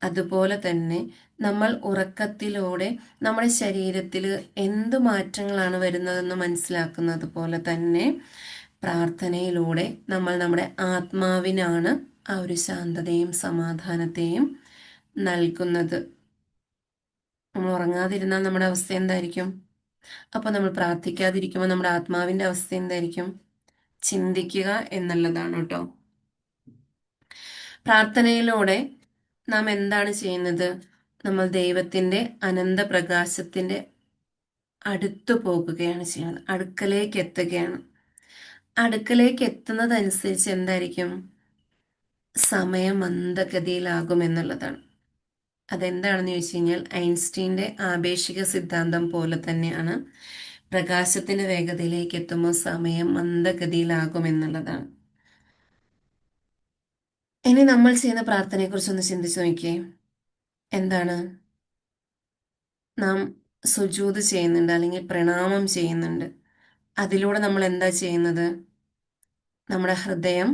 S1: അതുപോലെ തന്നെ നമ്മൾ ഉറക്കത്തിലൂടെ നമ്മുടെ ശരീരത്തിൽ എന്ത് മാറ്റങ്ങളാണ് വരുന്നതെന്ന് മനസ്സിലാക്കുന്നത് പോലെ തന്നെ പ്രാർത്ഥനയിലൂടെ നമ്മൾ നമ്മുടെ ആത്മാവിനാണ് ആ ഒരു ശാന്തതയും സമാധാനത്തെയും നൽകുന്നത്. നമ്മൾ ഉറങ്ങാതിരുന്നാൽ നമ്മുടെ അവസ്ഥ എന്തായിരിക്കും? അപ്പോൾ നമ്മൾ പ്രാർത്ഥിക്കാതിരിക്കുമ്പോൾ നമ്മുടെ ആത്മാവിന്റെ അവസ്ഥ എന്തായിരിക്കും? ചിന്തിക്കുക എന്നുള്ളതാണ് കേട്ടോ. പ്രാർത്ഥനയിലൂടെ നാം എന്താണ് ചെയ്യുന്നത്? നമ്മൾ ദൈവത്തിന്റെ അനന്ത പ്രകാശത്തിന്റെ അടുത്തു പോകുകയാണ് ചെയ്യുന്നത്, അടുക്കലേക്ക് എത്തുകയാണ്. അടുക്കലേക്ക് എത്തുന്നതനുസരിച്ച് എന്തായിരിക്കും? സമയം മന്ദഗതിയിലാകും എന്നുള്ളതാണ്. അതെന്താണെന്ന് ചോദിച്ചു കഴിഞ്ഞാൽ ഐൻസ്റ്റീന്റെ ആപേക്ഷിക സിദ്ധാന്തം പോലെ തന്നെയാണ്. പ്രകാശത്തിന്റെ വേഗതയിലേക്ക് എത്തുമ്പോൾ സമയം മന്ദഗതിയിലാകും എന്നുള്ളതാണ്. ഇനി നമ്മൾ ചെയ്യുന്ന പ്രാർത്ഥനയെ കുറിച്ചൊന്ന് ചിന്തിച്ചു നോക്കിയേ. എന്താണ്? നാം സുജൂദ് ചെയ്യുന്നുണ്ട് അല്ലെങ്കിൽ പ്രണാമം ചെയ്യുന്നുണ്ട്. അതിലൂടെ നമ്മൾ എന്താ ചെയ്യുന്നത്? നമ്മുടെ ഹൃദയം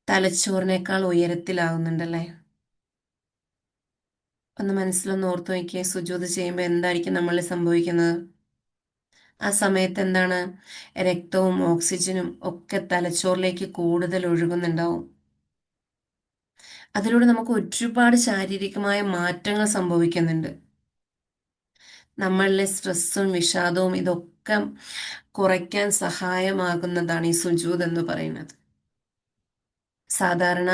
S1: തലച്ചോറിനേക്കാൾ ഉയരത്തിലാവുന്നുണ്ടല്ലേ? ഒന്ന് മനസ്സിലൊന്ന് ഓർത്തു നോക്കിയേ. സുജൂദ് ചെയ്യുമ്പോൾ എന്തായിരിക്കും നമ്മളിൽ സംഭവിക്കുന്നത്? ആ സമയത്ത് എന്താണ്, രക്തവും ഓക്സിജനും ഒക്കെ തലച്ചോറിലേക്ക് കൂടുതൽ ഒഴുകുന്നുണ്ടാവും. അതിലൂടെ നമുക്ക് ഒരുപാട് ശാരീരികമായ മാറ്റങ്ങൾ സംഭവിക്കുന്നുണ്ട്. നമ്മളിലെ സ്ട്രെസ്സും വിഷാദവും ഇതൊക്കെ കുറയ്ക്കാൻ സഹായമാകുന്നതാണ് ഈ സുജൂദ് എന്ന് പറയുന്നത്. സാധാരണ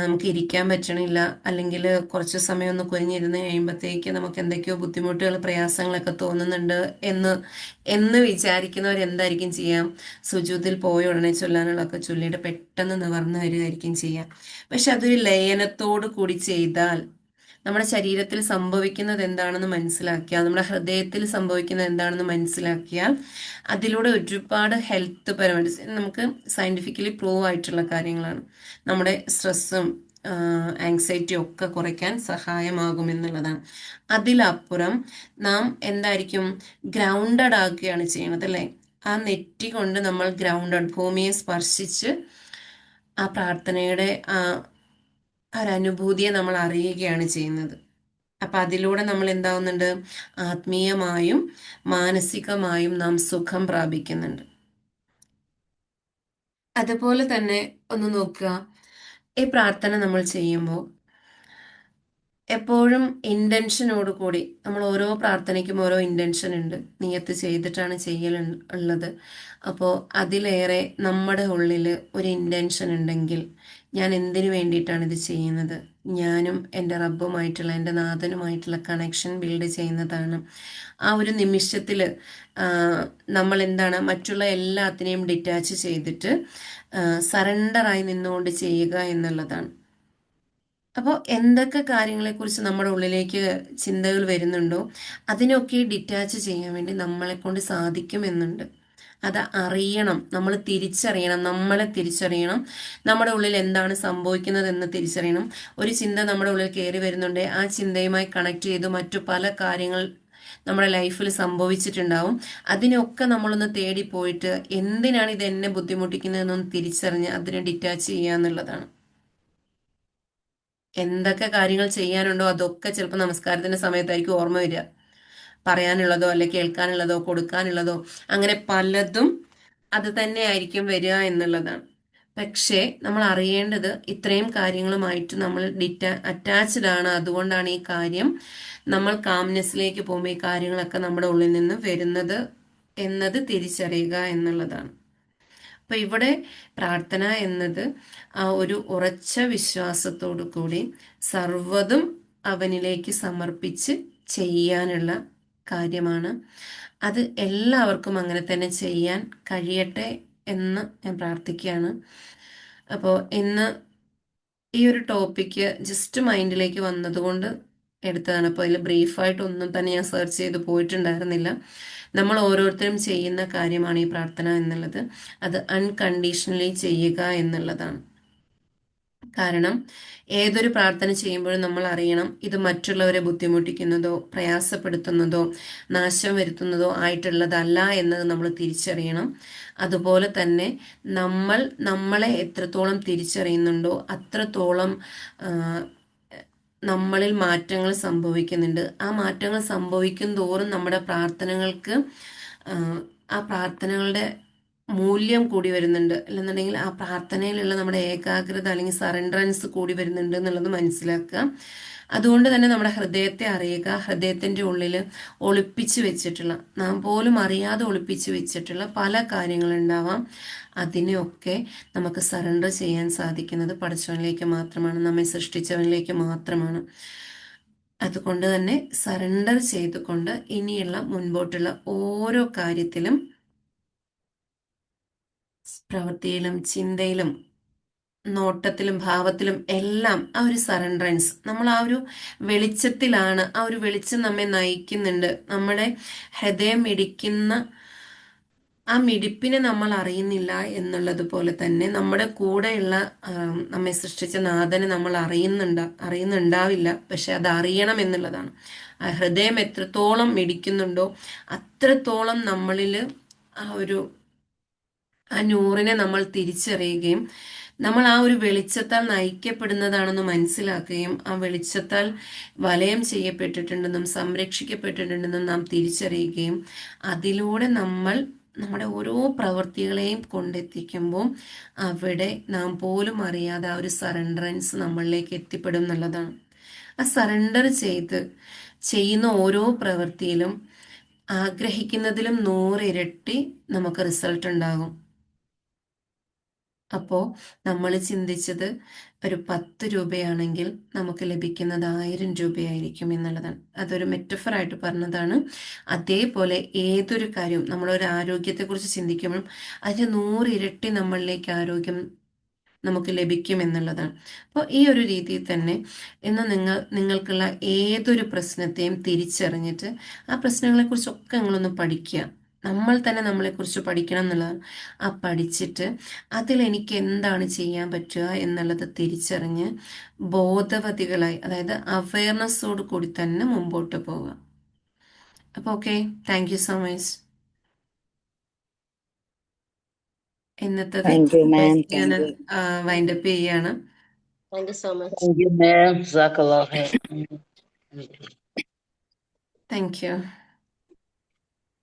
S1: നമുക്ക് ഇരിക്കാൻ പറ്റണില്ല, അല്ലെങ്കിൽ കുറച്ച് സമയം ഒന്ന് കുനിഞ്ഞിരുന്ന് കഴിയുമ്പോഴത്തേക്ക് നമുക്ക് എന്തൊക്കെയോ ബുദ്ധിമുട്ടുകൾ പ്രയാസങ്ങളൊക്കെ തോന്നുന്നുണ്ട് എന്ന് എന്ന് വിചാരിക്കുന്നവരെന്തായിരിക്കും ചെയ്യാം, സുജൂദിൽ പോയ ഉടനെ ചൊല്ലാനുള്ളതൊക്കെ ചൊല്ലിയിട്ട് പെട്ടെന്ന് നിവർന്നു വരികയായിരിക്കും ചെയ്യാം. പക്ഷെ അതൊരു ലയനത്തോടു കൂടി ചെയ്താൽ, നമ്മുടെ ശരീരത്തിൽ സംഭവിക്കുന്നത് എന്താണെന്ന് മനസ്സിലാക്കിയാൽ, നമ്മുടെ ഹൃദയത്തിൽ സംഭവിക്കുന്നത് എന്താണെന്ന് മനസ്സിലാക്കിയാൽ, അതിലൂടെ ഒരുപാട് ഹെൽത്ത് പരമായിട്ട് നമുക്ക് സയന്റിഫിക്കലി പ്രൂവ് ആയിട്ടുള്ള കാര്യങ്ങളാണ്. നമ്മുടെ സ്ട്രെസ്സും ആങ്സൈറ്റിയും ഒക്കെ കുറയ്ക്കാൻ സഹായമാകും എന്നുള്ളതാണ്. അതിലപ്പുറം നാം എന്തായിരിക്കും, ഗ്രൗണ്ടഡ് ആക്കുകയാണ് ചെയ്യുന്നത് അല്ലേ. ആ നെറ്റി കൊണ്ട് നമ്മൾ ഗ്രൗണ്ടഡ്, ഭൂമിയെ സ്പർശിച്ച് ആ പ്രാർത്ഥനയുടെ ആ ഒരനുഭൂതിയെ നമ്മൾ അറിയുകയാണ് ചെയ്യുന്നത്. അപ്പൊ അതിലൂടെ നമ്മൾ എന്താവുന്നുണ്ട്, ആത്മീയമായും മാനസികമായും നാം സുഖം പ്രാപിക്കുന്നുണ്ട്. അതുപോലെ തന്നെ ഒന്ന് നോക്കുക, ഈ പ്രാർത്ഥന നമ്മൾ ചെയ്യുമ്പോൾ എപ്പോഴും ഇന്റൻഷനോട് കൂടി, നമ്മൾ ഓരോ പ്രാർത്ഥനയ്ക്കും ഓരോ ഇന്റൻഷൻ ഉണ്ട്, നിയത്ത് ചെയ്തിട്ടാണ് ഉള്ളത്. അപ്പോൾ അതിലേറെ നമ്മുടെ ഉള്ളിൽ ഒരു ഇന്റൻഷൻ ഉണ്ടെങ്കിൽ, ഞാൻ എന്തിനു വേണ്ടിയിട്ടാണ് ഇത് ചെയ്യുന്നത്, ഞാനും എൻ്റെ റബ്ബുമായിട്ടുള്ള, എൻ്റെ നാഥനുമായിട്ടുള്ള കണക്ഷൻ ബിൽഡ് ചെയ്യുന്നതാണ്. ആ ഒരു നിമിഷത്തിൽ നമ്മൾ എന്താണ്, മറ്റുള്ള എല്ലാത്തിനെയും ഡിറ്റാച്ച് ചെയ്തിട്ട് സറണ്ടറായി നിന്നുകൊണ്ട് ചെയ്യുക എന്നുള്ളതാണ്. അപ്പോൾ എന്തൊക്കെ കാര്യങ്ങളെക്കുറിച്ച് നമ്മുടെ ഉള്ളിലേക്ക് ചിന്തകൾ വരുന്നുണ്ടോ, അതിനൊക്കെ ഡിറ്റാച്ച് ചെയ്യാൻ വേണ്ടി നമ്മളെ കൊണ്ട് സാധിക്കുമെന്നുണ്ട്. അത് അറിയണം, നമ്മൾ തിരിച്ചറിയണം, നമ്മളെ തിരിച്ചറിയണം, നമ്മുടെ ഉള്ളിൽ എന്താണ് സംഭവിക്കുന്നത് എന്ന് തിരിച്ചറിയണം. ഒരു ചിന്ത നമ്മുടെ ഉള്ളിൽ കയറി വരുന്നുണ്ട്, ആ ചിന്തയുമായി കണക്ട് ചെയ്ത് മറ്റു പല കാര്യങ്ങൾ നമ്മുടെ ലൈഫിൽ സംഭവിച്ചിട്ടുണ്ടാവും. അതിനൊക്കെ നമ്മളൊന്ന് തേടി പോയിട്ട് എന്തിനാണ് ഇത് എന്നെ ബുദ്ധിമുട്ടിക്കുന്നതെന്നൊന്ന് തിരിച്ചറിഞ്ഞ് അതിനെ ഡിറ്റാച്ച് ചെയ്യുക എന്നുള്ളതാണ്. എന്തൊക്കെ കാര്യങ്ങൾ ചെയ്യാനുണ്ടോ അതൊക്കെ ചിലപ്പോൾ നമസ്കാരത്തിന്റെ സമയത്തായിരിക്കും ഓർമ്മ വരിക. പറയാനുള്ളതോ അല്ലെ കേൾക്കാനുള്ളതോ കൊടുക്കാനുള്ളതോ അങ്ങനെ പലതും അത് തന്നെ ആയിരിക്കും വരിക എന്നുള്ളതാണ്. പക്ഷേ നമ്മൾ അറിയേണ്ടത്, ഇത്രയും കാര്യങ്ങളുമായിട്ട് നമ്മൾ അറ്റാച്ച്ഡ് ആണ്. അതുകൊണ്ടാണ് ഈ കാര്യം നമ്മൾ കാംനെസ്സിലേക്ക് പോകുമ്പോൾ ഈ കാര്യങ്ങളൊക്കെ നമ്മുടെ ഉള്ളിൽ നിന്ന് വരുന്നത് എന്നത് തിരിച്ചറിയുക എന്നുള്ളതാണ്. അപ്പൊ ഇവിടെ പ്രാർത്ഥന എന്നത് ആ ഒരു ഉറച്ച വിശ്വാസത്തോടു കൂടി സർവ്വതും അവനിലേക്ക് സമർപ്പിച്ച് ചെയ്യാനുള്ള കാര്യമാണ്. അത് എല്ലാവർക്കും അങ്ങനെ തന്നെ ചെയ്യാൻ കഴിയട്ടെ എന്ന് ഞാൻ പ്രാർത്ഥിക്കുകയാണ്. അപ്പോൾ ഇന്ന് ഈ ഒരു ടോപ്പിക്ക് ജസ്റ്റ് മൈൻഡിലേക്ക് വന്നതുകൊണ്ട് എടുത്തതാണ്. അപ്പോൾ അതിൽ ബ്രീഫായിട്ടൊന്നും തന്നെ ഞാൻ സെർച്ച് ചെയ്ത് പോയിട്ടുണ്ടായിരുന്നില്ല. നമ്മൾ ഓരോരുത്തരും ചെയ്യുന്ന കാര്യമാണ് ഈ പ്രാർത്ഥന എന്നുള്ളത്. അത് അൺകണ്ടീഷണലി ചെയ്യുക എന്നുള്ളതാണ്. കാരണം ഏതൊരു പ്രാർത്ഥന ചെയ്യുമ്പോഴും നമ്മൾ അറിയണം, ഇത് മറ്റുള്ളവരെ ബുദ്ധിമുട്ടിക്കുന്നതോ പ്രയാസപ്പെടുത്തുന്നതോ നാശം വരുത്തുന്നതോ ആയിട്ടുള്ളതല്ല എന്നത് നമ്മൾ തിരിച്ചറിയണം. അതുപോലെ തന്നെ നമ്മൾ നമ്മളെ എത്രത്തോളം തിരിച്ചറിയുന്നുണ്ടോ അത്രത്തോളം നമ്മളിൽ മാറ്റങ്ങൾ സംഭവിക്കുന്നുണ്ട്. ആ മാറ്റങ്ങൾ സംഭവിക്കും തോറും നമ്മുടെ പ്രാർത്ഥനകൾക്ക് ആ പ്രാർത്ഥനകളുടെ മൂല്യം കൂടി വരുന്നുണ്ട്, അല്ലെന്നുണ്ടെങ്കിൽ ആ പ്രാർത്ഥനയിലുള്ള നമ്മുടെ ഏകാഗ്രത അല്ലെങ്കിൽ സറണ്ടറൻസ് കൂടി വരുന്നുണ്ട് എന്നുള്ളത് മനസ്സിലാക്കുക. അതുകൊണ്ട് തന്നെ നമ്മുടെ ഹൃദയത്തെ അറിയുക. ഹൃദയത്തിൻ്റെ ഉള്ളിൽ ഒളിപ്പിച്ചു വെച്ചിട്ടുള്ള, നാം പോലും അറിയാതെ ഒളിപ്പിച്ചു വെച്ചിട്ടുള്ള പല കാര്യങ്ങളുണ്ടാവാം. അതിനെയൊക്കെ നമുക്ക് സറണ്ടർ ചെയ്യാൻ സാധിക്കുന്നത് പടച്ചവനിലേക്ക് മാത്രമാണ്, നമ്മെ സൃഷ്ടിച്ചവനിലേക്ക് മാത്രമാണ്. അതുകൊണ്ട് തന്നെ സറണ്ടർ ചെയ്തുകൊണ്ട് ഇനിയുള്ള മുൻപോട്ടുള്ള ഓരോ കാര്യത്തിലും, പ്രവൃത്തിയിലും ചിന്തയിലും നോട്ടത്തിലും ഭാവത്തിലും എല്ലാം ആ ഒരു സറണ്ടറൻസ്, നമ്മൾ ആ ഒരു വെളിച്ചത്തിലാണ്, ആ ഒരു വെളിച്ചം നമ്മെ നയിക്കുന്നുണ്ട്. നമ്മുടെ ഹൃദയം മിടിക്കുന്ന ആ മിടിപ്പിനെ നമ്മൾ അറിയുന്നില്ല എന്നുള്ളത് പോലെ തന്നെ നമ്മുടെ കൂടെയുള്ള നമ്മെ സൃഷ്ടിച്ച നാഥനെ നമ്മൾ അറിയുന്നുണ്ടാവില്ല. പക്ഷെ അത് അറിയണം എന്നുള്ളതാണ്. ആ ഹൃദയം എത്രത്തോളം മിടിക്കുന്നുണ്ടോ അത്രത്തോളം നമ്മളിൽ ആ നൂറിനെ നമ്മൾ തിരിച്ചറിയുകയും നമ്മൾ ആ ഒരു വെളിച്ചത്താൽ നയിക്കപ്പെടുന്നതാണെന്ന് മനസ്സിലാക്കുകയും ആ വെളിച്ചത്താൽ വലയം ചെയ്യപ്പെട്ടിട്ടുണ്ടെന്നും സംരക്ഷിക്കപ്പെട്ടിട്ടുണ്ടെന്നും നാം തിരിച്ചറിയുകയും അതിലൂടെ നമ്മൾ നമ്മുടെ ഓരോ പ്രവൃത്തികളെയും കൊണ്ടെത്തിക്കുമ്പോൾ അവിടെ നാം പോലും അറിയാതെ ആ ഒരു സറണ്ടറൻസ് നമ്മളിലേക്ക് എത്തിപ്പെടും എന്നുള്ളതാണ്. ആ സറണ്ടർ ചെയ്യുന്ന ഓരോ പ്രവൃത്തിയിലും ആഗ്രഹിക്കുന്നതിലും 100 ഇരട്ടി നമുക്ക് റിസൾട്ട് ഉണ്ടാകും. അപ്പോൾ നമ്മൾ ചിന്തിച്ചത് ഒരു 10 രൂപയാണെങ്കിൽ നമുക്ക് ലഭിക്കുന്നത് 1000 രൂപയായിരിക്കും എന്നുള്ളതാണ്. അതൊരു മെറ്റഫറായിട്ട് പറഞ്ഞതാണ്. അതേപോലെ ഏതൊരു കാര്യവും നമ്മളൊരു ആരോഗ്യത്തെക്കുറിച്ച് ചിന്തിക്കുമ്പോഴും അതിന് 100 ഇരട്ടി നമ്മളിലേക്ക് ആരോഗ്യം നമുക്ക് ലഭിക്കും എന്നുള്ളതാണ്. അപ്പോൾ ഈ ഒരു രീതിയിൽ തന്നെ ഇന്ന് നിങ്ങൾക്കുള്ള ഏതൊരു പ്രശ്നത്തെയും തിരിച്ചറിഞ്ഞിട്ട് ആ പ്രശ്നങ്ങളെക്കുറിച്ചൊക്കെ നിങ്ങളൊന്ന് പഠിക്കുക. നമ്മൾ തന്നെ നമ്മളെക്കുറിച്ച് പഠിക്കണം എന്നുള്ളതാണ്. ആ പഠിച്ചിട്ട് അതിൽ എനിക്ക് എന്താണ് ചെയ്യാൻ പറ്റുക എന്നുള്ളത് തിരിച്ചറിഞ്ഞ് ബോധവതികളായി, അതായത് അവയർനെസ്സോട് കൂടി തന്നെ മുമ്പോട്ട് പോവുക. അപ്പോൾ okay, thank you so much. ഇന്നത്തത്
S2: താങ്ക് യു മാം.
S1: ഞാൻ
S2: താങ്ക് യു.
S1: വൈൻഡപ്പ് ചെയ്യാണ്.
S3: Thank you so much.
S4: Thank you, ma'am. Jazakallah khair.
S1: Thank you.